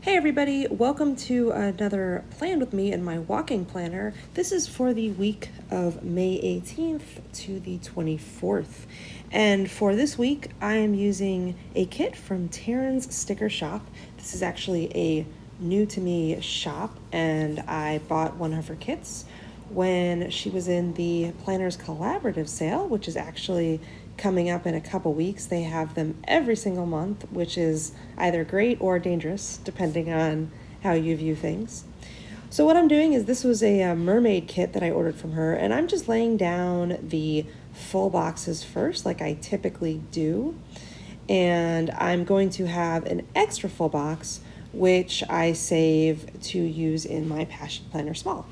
Hey everybody, welcome to another plan with me in my walking planner. This is for the week of May 18th to the 24th. And for this week, I am using a kit from Taryn's Sticker Shop. This is actually a new to me shop, and I bought one of her kits when she was in the Planners Collaborative sale, which is actually coming up in a couple weeks. They have them every single month, which is either great or dangerous, depending on how you view things. So what I'm doing is this was a mermaid kit that I ordered from her, and I'm just laying down the full boxes first, like I typically do. And I'm going to have an extra full box, which I save to use in my Passion Planner Small.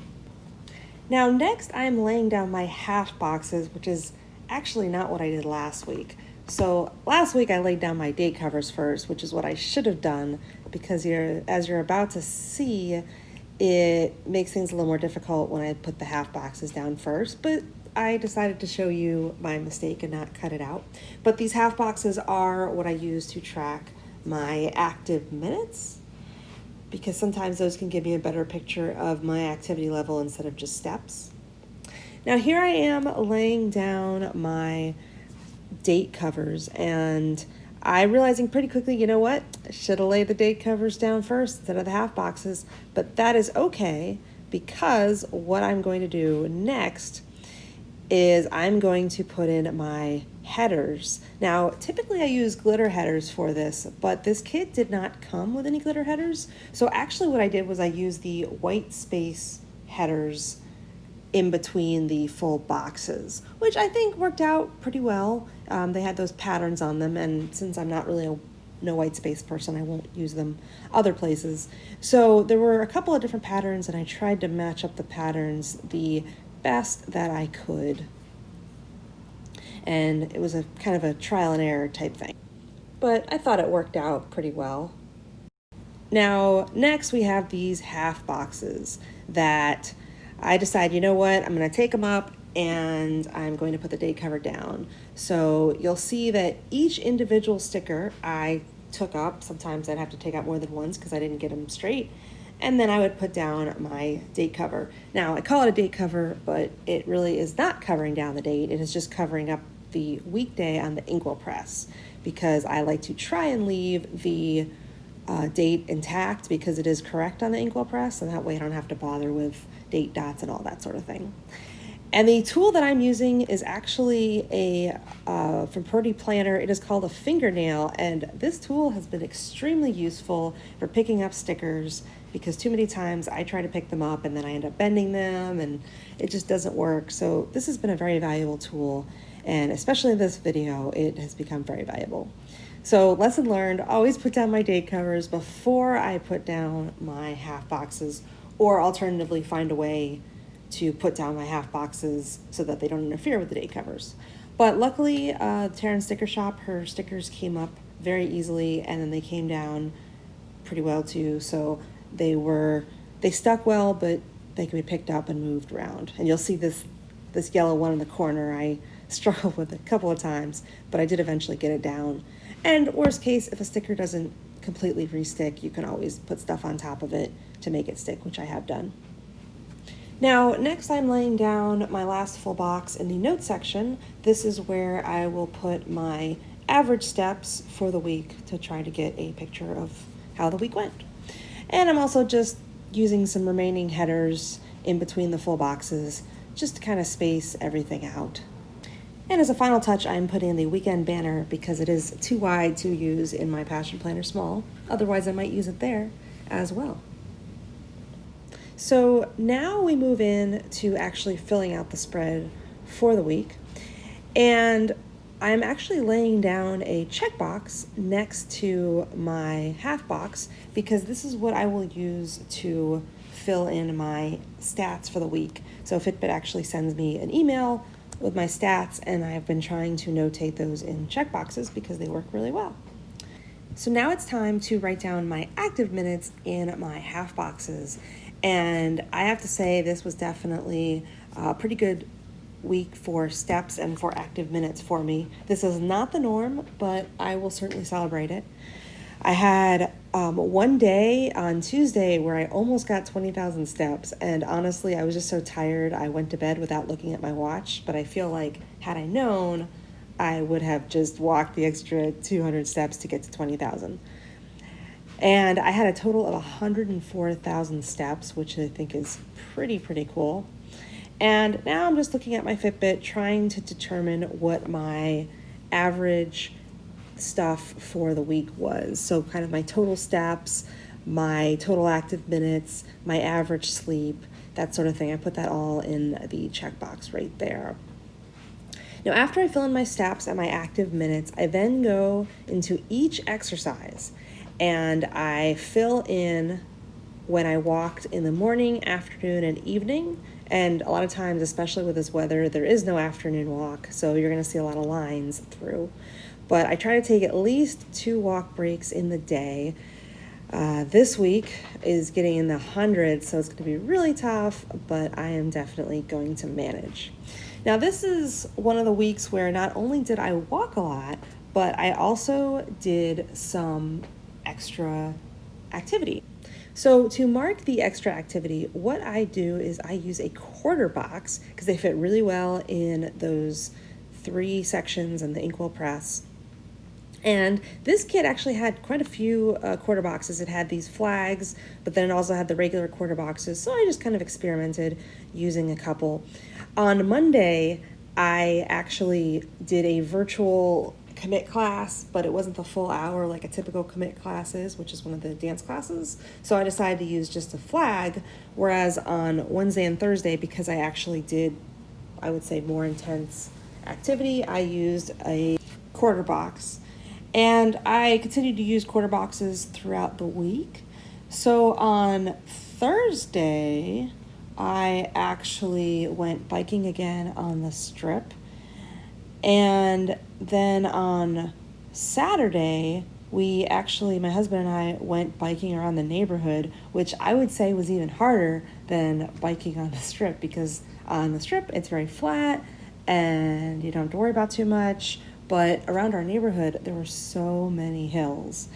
Now next I'm laying down my half boxes, which is actually not what I did last week. So last week I laid down my date covers first, which is what I should have done, because as you're about to see, it makes things a little more difficult when I put the half boxes down first, but I decided to show you my mistake and not cut it out. But these half boxes are what I use to track my active minutes, because sometimes those can give me a better picture of my activity level instead of just steps. Now here I am laying down my date covers, and I'm realizing pretty quickly, you know what? I should have laid the date covers down first instead of the half boxes, but that is okay, because what I'm going to do next is I'm going to put in my headers. Now, typically I use glitter headers for this, but this kit did not come with any glitter headers. So actually what I did was I used the white space headers in between the full boxes, which I think worked out pretty well. They had those patterns on them, and since I'm not really a no white space person, I won't use them other places. So there were a couple of different patterns, and I tried to match up the patterns the best that I could. And it was a kind of a trial and error type thing, but I thought it worked out pretty well. Now, next we have these half boxes that I decide, you know what, I'm going to take them up and I'm going to put the date cover down. So you'll see that each individual sticker I took up. Sometimes I'd have to take out more than once because I didn't get them straight. And then I would put down my date cover. Now, I call it a date cover, but it really is not covering down the date. It is just covering up the weekday on the InkWELL Press, because I like to try and leave the date intact because it is correct on the InkWELL Press, and that way I don't have to bother with date dots and all that sort of thing. And the tool that I'm using is actually a from Purdy Planner. It is called a fingernail, and this tool has been extremely useful for picking up stickers, because too many times I try to pick them up and then I end up bending them and it just doesn't work. So this has been a very valuable tool, and especially in this video, it has become very valuable. So lesson learned, always put down my date covers before I put down my half boxes, or alternatively find a way to put down my half boxes so that they don't interfere with the date covers. But luckily, Taryn's Sticker Shop, her stickers came up very easily, and then they came down pretty well too. So they stuck well, but they can be picked up and moved around. And you'll see this yellow one in the corner. I struggled with it a couple of times, but I did eventually get it down. And worst case, if a sticker doesn't completely re-stick, you can always put stuff on top of it to make it stick, which I have done. Now, next I'm laying down my last full box in the notes section. This is where I will put my average steps for the week to try to get a picture of how the week went. And I'm also just using some remaining headers in between the full boxes just to kind of space everything out. And as a final touch, I'm putting in the weekend banner because it is too wide to use in my Passion Planner Small. Otherwise, I might use it there as well. So now we move in to actually filling out the spread for the week. And I'm actually laying down a checkbox next to my half box, because this is what I will use to fill in my stats for the week. So Fitbit actually sends me an email with my stats, and I've been trying to notate those in checkboxes because they work really well. So now it's time to write down my active minutes in my half boxes. And I have to say, this was definitely a pretty good week for steps and for active minutes for me. This is not the norm, but I will certainly celebrate it. I had one day on Tuesday where I almost got 20,000 steps, and honestly, I was just so tired. I went to bed without looking at my watch, but I feel like had I known, I would have just walked the extra 200 steps to get to 20,000. And I had a total of 104,000 steps, which I think is pretty cool. And now I'm just looking at my Fitbit, trying to determine what my average stuff for the week was. So kind of my total steps, my total active minutes, my average sleep, that sort of thing. I put that all in the checkbox right there. Now, after I fill in my steps and my active minutes, I then go into each exercise and I fill in when I walked in the morning, afternoon, and evening. And a lot of times, especially with this weather, there is no afternoon walk, so you're going to see a lot of lines through. But I try to take at least 2 walk breaks in the day. This week is getting in the hundreds, so it's going to be really tough, but I am definitely going to manage. Now, this is one of the weeks where not only did I walk a lot, but I also did some extra activity. So to mark the extra activity, what I do is I use a quarter box because they fit really well in those 3 sections in the InkWELL Press. And this kit actually had quite a few quarter boxes. It had these flags, but then it also had the regular quarter boxes. So I just kind of experimented using a couple. On Monday, I actually did a virtual commit class, but it wasn't the full hour like a typical commit class is, which is one of the dance classes. So I decided to use just a flag, whereas on Wednesday and Thursday, because I actually did, I would say, more intense activity, I used a quarter box. And I continued to use quarter boxes throughout the week. So on Thursday, I actually went biking again on the strip. And then on Saturday, my husband and I went biking around the neighborhood, which I would say was even harder than biking on the strip, because on the strip, it's very flat and you don't have to worry about too much. But around our neighborhood, there were so many hills.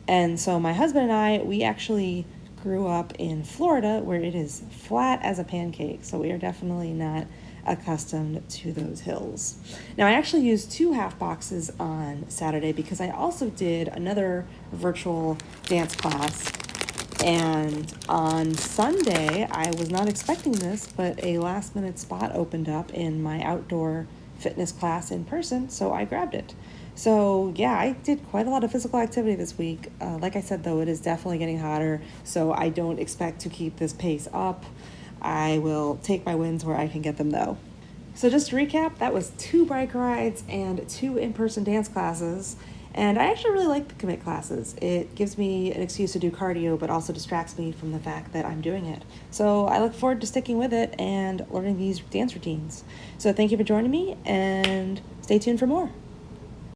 And so my husband and I, we actually grew up in Florida where it is flat as a pancake. So we are definitely not accustomed to those hills. Now, I actually used 2 half boxes on Saturday because I also did another virtual dance class. And on Sunday, I was not expecting this, but a last minute spot opened up in my outdoor fitness class in person, so I grabbed it. So yeah, I did quite a lot of physical activity this week. Like I said, though, it is definitely getting hotter, so I don't expect to keep this pace up. I will take my wins where I can get them, though. So just to recap, that was 2 bike rides and 2 in-person dance classes. And I actually really like the commit classes. It gives me an excuse to do cardio, but also distracts me from the fact that I'm doing it. So I look forward to sticking with it and learning these dance routines. So thank you for joining me, and stay tuned for more.